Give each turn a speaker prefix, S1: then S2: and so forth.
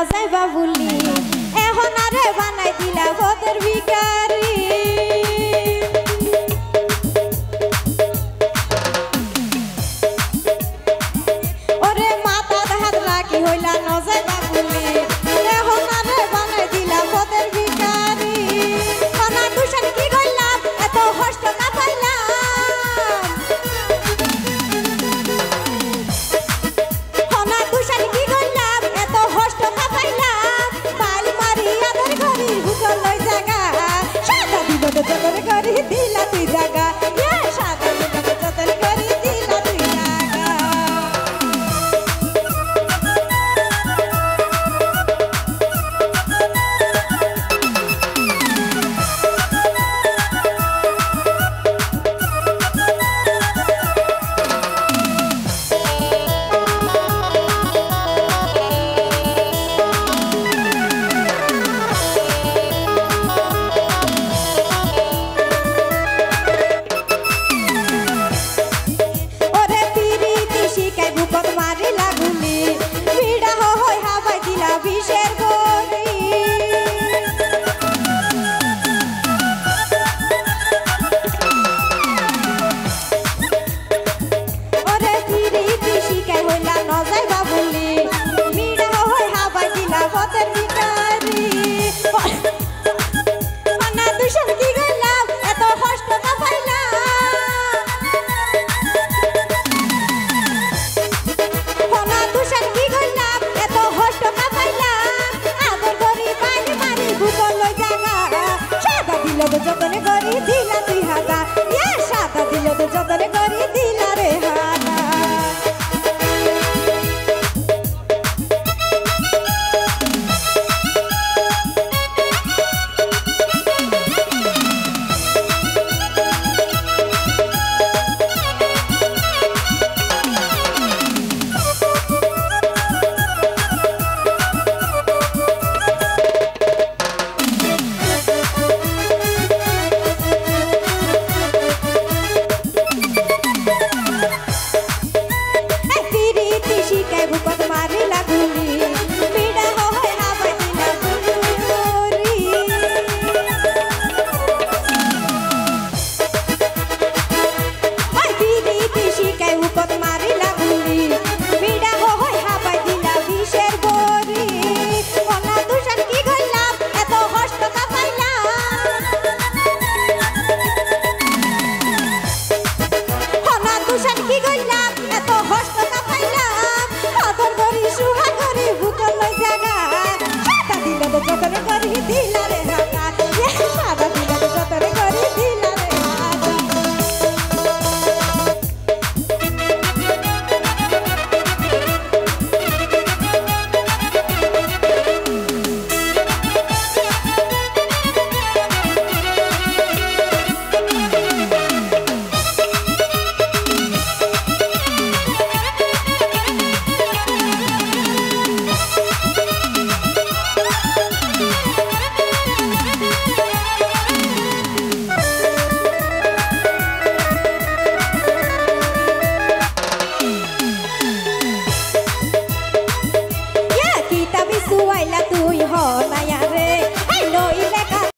S1: নজাই বাবুলি এখন আরে বানাই দিলা ওদের ভিখারি ওরে মাথা হাত রাখি হইলা নজাই বাবুলি এখন আরে বানাই দিলা ওদের ভিখারি কোনা দুশন কি কইলাম এত কষ্ট না পাইলাম কোনা দুশন কি কইলাম এত কষ্ট না পাইলাম পাল মারি আদর করি হুকল লই জায়গা সাদা দিব তো তোর করি দিলা তুই জায়গা এ সাদা দিব তো তোর করি দিলা তুই জায়গা যতনে করি দিলা তুই হাগা এ সাদা দিল তো যতনে করি দিলা রে হাগা দিলা